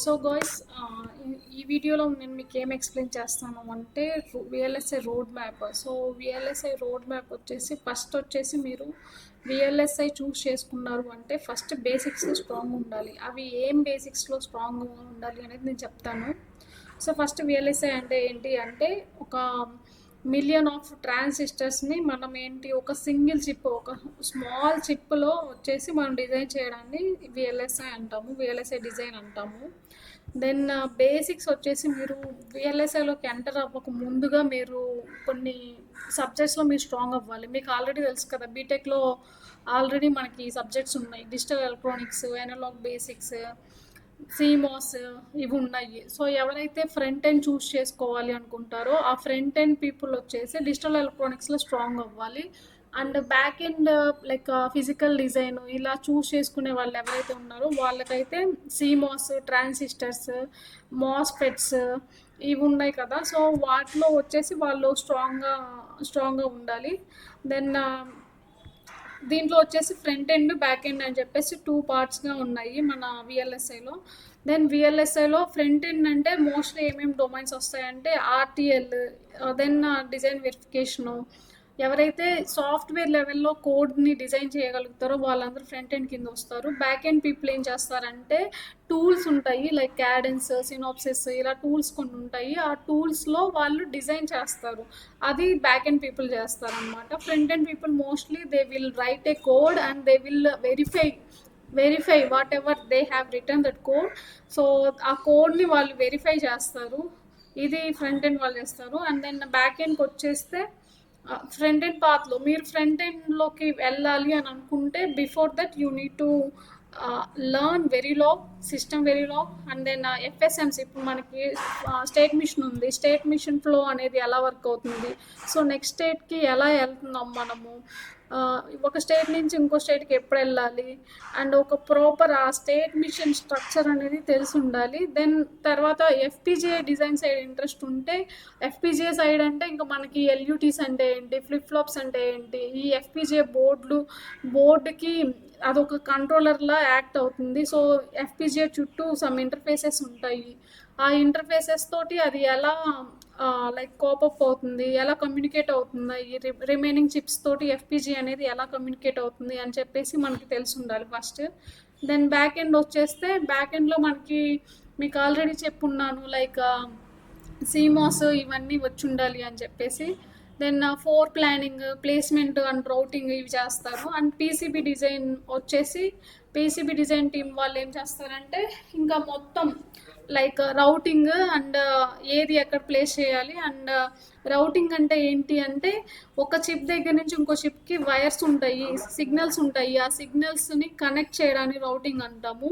So guys, ఈ వీడియోలో నేను మీకు ఏం ఎక్స్ప్లెయిన్ చేస్తాను అంటే VLSI road map. So VLSI road map వచ్చేసి ఫస్ట్ వచ్చేసి మీరు విఎల్ఎస్ఐ చూస్ చేసుకున్నారు అంటే ఫస్ట్ బేసిక్స్ స్ట్రాంగ్ ఉండాలి. అవి ఏం బేసిక్స్లో స్ట్రాంగ్ ఉండాలి అనేది నేను చెప్తాను. సో ఫస్ట్ విఎల్ఎస్ఐ అంటే ఏంటి అంటే ఒక మిలియన్ ఆఫ్ ట్రాన్సిస్టర్స్ని మనం ఏంటి ఒక సింగిల్ చిప్, ఒక స్మాల్ చిప్లో వచ్చేసి మనం డిజైన్ చేయడాన్ని విఎల్ఎస్ఐ అంటాము, విఎల్ఎస్ఐ డిజైన్ అంటాము. దెన్ బేసిక్స్ వచ్చేసి మీరు విఎల్ఎస్ఐలోకి ఎంటర్ అవ్వక ముందుగా మీరు కొన్ని సబ్జెక్ట్స్లో మీరు స్ట్రాంగ్ అవ్వాలి. మీకు ఆల్రెడీ తెలుసు కదా, బీటెక్లో ఆల్రెడీ మనకి సబ్జెక్ట్స్ ఉన్నాయి, డిజిటల్ ఎలక్ట్రానిక్స్, ఎనలాగ్ బేసిక్స్, సిమాస్, ఇవి ఉన్నాయి. సో ఎవరైతే ఫ్రంట్ ఎండ్ చూస్ చేసుకోవాలి అనుకుంటారో ఆ ఫ్రంట్ ఎండ్ పీపుల్ వచ్చేసి డిజిటల్ ఎలక్ట్రానిక్స్లో స్ట్రాంగ్ అవ్వాలి. And back end like physical design ఇలా చూస్ చేసుకునే వాళ్ళు ఎవరైతే ఉన్నారో వాళ్ళకైతే సిమాస్, ట్రాన్సిస్టర్స్, మాస్ఫెట్స్ ఇవి ఉన్నాయి కదా. సో వాటిలో వచ్చేసి వాళ్ళు స్ట్రాంగ్గా ఉండాలి. దెన్ దీంట్లో వచ్చేసి ఫ్రంట్ ఎండ్, బ్యాక్ ఎండ్ అని చెప్పేసి 2 పార్ట్స్గా ఉన్నాయి మన విఎల్ఎస్ఐలో. దెన్ విఎల్ఎస్ఐలో ఫ్రంట్ ఎండ్ అంటే మోస్ట్లీ ఏమేమి డొమైన్స్ వస్తాయంటే ఆర్టీఎల్, దెన్ డిజైన్ వెరిఫికేషను. ఎవరైతే సాఫ్ట్వేర్ లెవెల్లో కోడ్ని డిజైన్ చేయగలుగుతారో వాళ్ళందరూ ఫ్రంట్ ఎండ్ కింద వస్తారు. బ్యాక్ ఎండ్ పీపుల్ ఏం చేస్తారంటే టూల్స్ ఉంటాయి, లైక్ క్యాడెన్స్, సినాప్సిస్, ఇలా టూల్స్ కొన్ని ఉంటాయి. ఆ టూల్స్లో వాళ్ళు డిజైన్ చేస్తారు, అది బ్యాక్ ఎండ్ పీపుల్ చేస్తారనమాట. Front end people mostly they will write A code and they will verify what ever they have return that code. So ఆ కోడ్ని వాళ్ళు వెరిఫై చేస్తారు, ఇది ఫ్రంట్ ఎండ్ వాళ్ళు చేస్తారు. అండ్ దెన్ బ్యాక్ ఎండ్కి వచ్చేస్తే ఫ్రంట్ ఎండ్ పాత్లో మీరు ఫ్రంట్ ఎండ్లోకి వెళ్ళాలి అని అనుకుంటే before that you need to learn Verilog, system Verilog, and then FSMC. ఇప్పుడు మనకి స్టేట్ మిషన్ ఉంది, స్టేట్ మిషన్ ఫ్లో అనేది ఎలా వర్క్ అవుతుంది, సో నెక్స్ట్ స్టేట్కి ఎలా వెళ్తున్నాం మనము, ఒక స్టేట్ నుంచి ఇంకో స్టేట్కి ఎప్పుడు వెళ్ళాలి, అండ్ ఒక ప్రాపర్ ఆ స్టేట్ మిషన్ స్ట్రక్చర్ అనేది తెలిసి ఉండాలి. దెన్ తర్వాత ఎఫ్పిజిఏ డిజైన్ సైడ్ ఇంట్రెస్ట్ ఉంటే, ఎఫ్పిజిఏ సైడ్ అంటే ఇంకా మనకి ఎల్యూటీస్ అంటే ఏంటి, ఫ్లిప్ ఫ్లాప్స్ అంటే ఏంటి, ఈ ఎఫ్పిజిఏ బోర్డుకి అదొక కంట్రోలర్లా యాక్ట్ అవుతుంది. సో ఎఫ్పిజిఏ చుట్టూ సమ్ ఇంటర్ఫేసెస్ ఉంటాయి, ఆ ఇంటర్ఫేసెస్ తోటి అది ఎలా లైక్ కోపప్ అవుతుంది, ఎలా కమ్యూనికేట్ అవుతుంది, ఈ రిమైనింగ్ చిప్స్ తోటి ఎఫ్పిజి అనేది ఎలా కమ్యూనికేట్ అవుతుంది అని చెప్పేసి మనకి తెలిసి ఉండాలి ఫస్ట్. దెన్ బ్యాక్ ఎండ్ వచ్చేస్తే బ్యాక్ ఎండ్లో మీకు ఆల్రెడీ చెప్పున్నాను, లైక్ సిమాస్ ఇవన్నీ వచ్చి ఉండాలి అని చెప్పేసి. Then floor planning, placement and routing ఇవి చేస్తారు. అండ్ పీసీబీ డిజైన్ వచ్చేసి పీసీబీ డిజైన్ టీం వాళ్ళు ఏం చేస్తారంటే ఇంకా మొత్తం లైక్ రౌటింగ్ అండ్ ఏది ఎక్కడ ప్లేస్ చేయాలి. అండ్ రౌటింగ్ అంటే ఏంటి అంటే ఒక చిప్ దగ్గర నుంచి ఇంకో చిప్కి వైర్స్ ఉంటాయి, సిగ్నల్స్ ఉంటాయి, ఆ సిగ్నల్స్ని కనెక్ట్ చేయడానికి రౌటింగ్ అంటాము.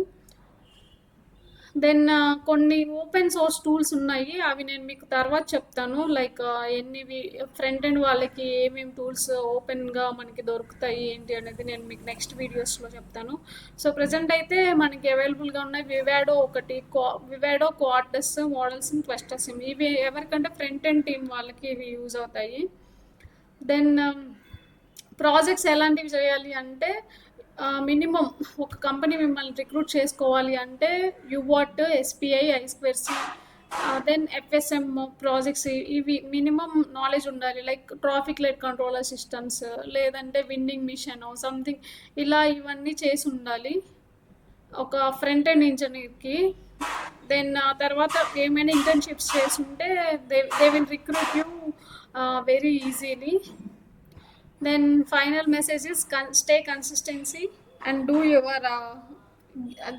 దెన్ కొన్ని ఓపెన్ సోర్స్ టూల్స్ ఉన్నాయి, అవి నేను మీకు తర్వాత చెప్తాను. లైక్ ఎన్నివి ఫ్రంట్ ఎండ్ వాళ్ళకి ఏమేమి టూల్స్ ఓపెన్గా మనకి దొరుకుతాయి ఏంటి అనేది నేను మీకు నెక్స్ట్ వీడియోస్లో చెప్తాను. సో ప్రజెంట్ అయితే మనకి అవైలబుల్గా ఉన్నాయి వివాడో ఒకటి, వివాడో, క్వార్టస్, మోడల్స్, క్లస్టర్స్. ఇవి ఎవరికంటే ఫ్రంట్ ఎండ్ టీమ్ వాళ్ళకి ఇవి యూజ్ అవుతాయి. దెన్ ప్రాజెక్ట్స్ ఎలాంటివి చేయాలి అంటే మినిమం ఒక కంపెనీ మిమ్మల్ని రిక్రూట్ చేసుకోవాలి అంటే యువాట్, ఎస్పిఐ, ఐస్క్వేర్సి, దెన్ ఎఫ్ఎస్ఎం ప్రాజెక్ట్స్, ఇవి మినిమం నాలెడ్జ్ ఉండాలి. Like traffic light controller systems, లేదంటే విండింగ్ మిషన్ సంథింగ్, ఇలా ఇవన్నీ చేసి ఉండాలి ఒక ఫ్రంట్ ఎండ్ ఇంజనీర్కి. దెన్ తర్వాత ఏమైనా ఇంటర్న్షిప్స్ చేస్తుంటే they will recruit you very easily. Then final message is stay consistency and do your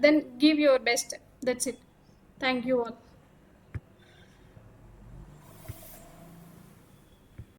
then give your best. That's it. Thank you all.